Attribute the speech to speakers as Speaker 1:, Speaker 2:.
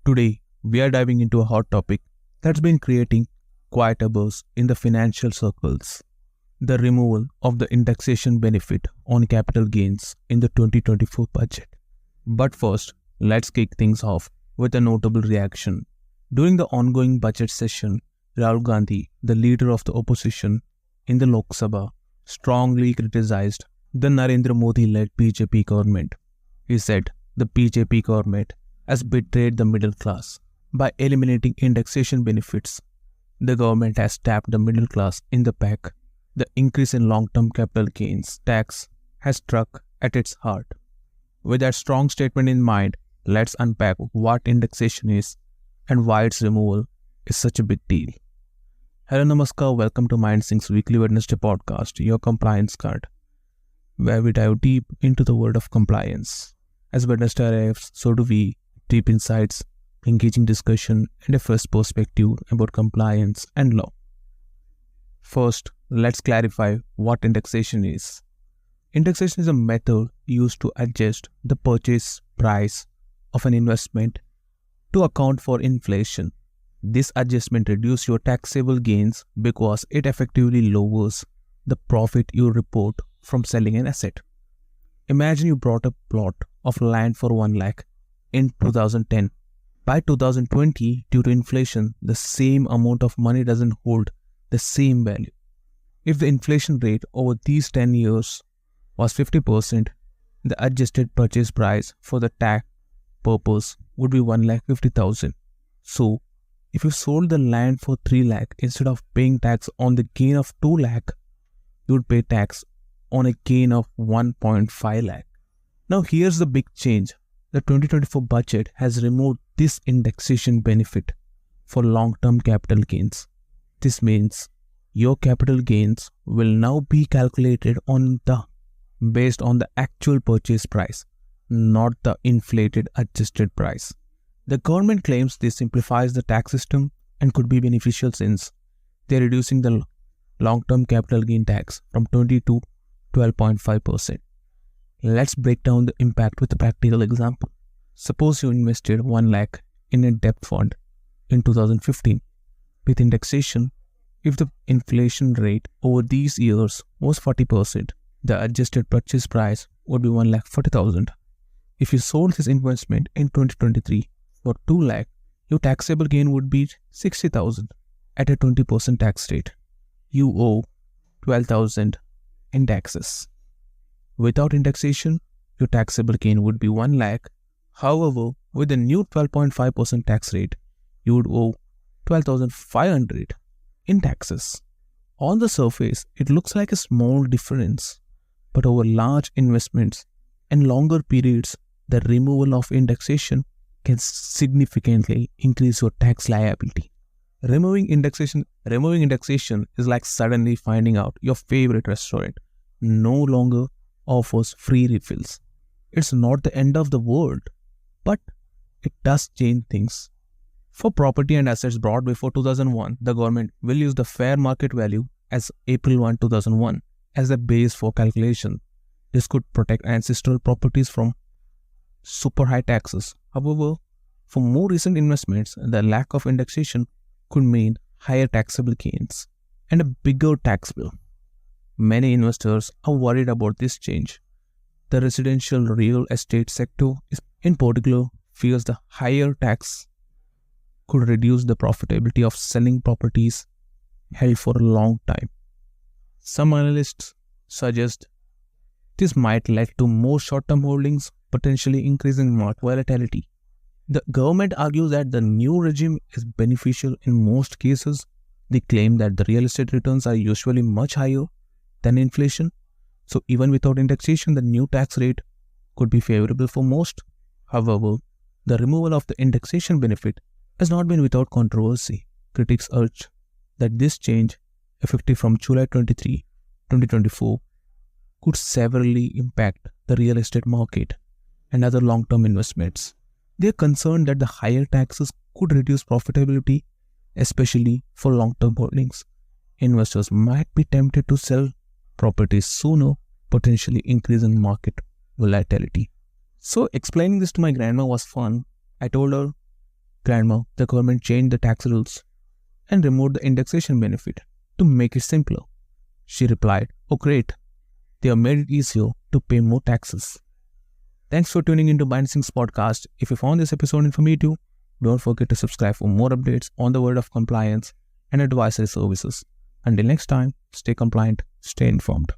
Speaker 1: Today, we are diving into a hot topic that's been creating quite a buzz in the financial circles: the removal of the indexation benefit on capital gains in the 2024 budget. But first, let's kick things off with a notable reaction. During the ongoing budget session, Rahulgandhi, the leader of the opposition in the Lok Sabha, strongly criticized the Narendra Modi-led BJP government. He said the BJP government has betrayed the middle class. By eliminating indexation benefits, the government has stabbed the middle class in the back. The increase in long-term capital gains tax has struck at its heart. With that strong statement in mind, let's unpack what indexation is and why its removal is such a big deal. Hello, Namaskar, welcome to MindSync's weekly Wednesday podcast, your compliance card, where we dive deep into the world of compliance. As Wednesday arrives, so do we. Deep insights, engaging discussion, and a fresh perspective about compliance and law. First, let's clarify what indexation is. Indexation is a method used to adjust the purchase price of an investment to account for inflation. This adjustment reduces your taxable gains because it effectively lowers the profit you report from selling an asset. Imagine you bought a plot of land for 1 lakh in 2010. By 2020, due to inflation, the same amount of money doesn't hold the same value. If the inflation rate over these 10 years was 50%, the adjusted purchase price for the tax purpose would be 1,50,000. So, if you sold the land for 3 lakh, instead of paying tax on the gain of 2 lakh, you would pay tax on a gain of 1.5 lakh. Now here's the big change. The 2024 budget has removed this indexation benefit for long-term capital gains. This means your capital gains will now be calculated based on the actual purchase price, not the inflated adjusted price. The government claims this simplifies the tax system and could be beneficial since they're reducing the long-term capital gain tax from 20 to 12.5%. Let's break down the impact with a practical example. Suppose you invested 1 lakh in a debt fund in 2015. With indexation, if the inflation rate over these years was 40%, the adjusted purchase price would be 1,40,000. If you sold this investment in 2023 for 2 lakh, your taxable gain would be 60,000 at a 20% tax rate. You owe 12,000 in taxes. Without indexation, your taxable gain would be 1 lakh. However, with the new 12.5% tax rate, you would owe 12,500 in taxes. On the surface, it looks like a small difference, but over large investments and longer periods, the removal of indexation can significantly increase your tax liability. Removing indexation is like suddenly finding out your favorite restaurant no longer offers free refills. It's not the end of the world, but it does change things. For property and assets bought before 2001, the government will use the fair market value as April 1, 2001 as a base for calculation. This could protect ancestral properties from super high taxes. However, for more recent investments, the lack of indexation could mean higher taxable gains and a bigger tax bill. Many investors are worried about this change. The residential real estate sector in particular fears the higher tax could reduce the profitability of selling properties held for a long time. Some analysts suggest this might lead to more short-term holdings, potentially increasing market volatility. The government argues that the new regime is beneficial in most cases. They claim that the real estate returns are usually much higher than inflation. So even without indexation, the new tax rate could be favorable for most. However, the removal of the indexation benefit has not been without controversy. Critics urge that this change, effective from July 23, 2024, could severely impact the real estate market and other long-term investments. They are concerned that the higher taxes could reduce profitability, especially for long-term holdings. Investors might be tempted to sell properties sooner, potentially increasing market volatility. So explaining this to my grandma was fun. I told her Grandma, the government changed the tax rules and removed the indexation benefit to make it simpler. She replied, "Oh great, they have made it easier to pay more taxes." Thanks for tuning into Mindsinks podcast. If you found this episode informative, don't forget to subscribe for more updates on the world of compliance and advisory services. Until next time, stay compliant, stay informed.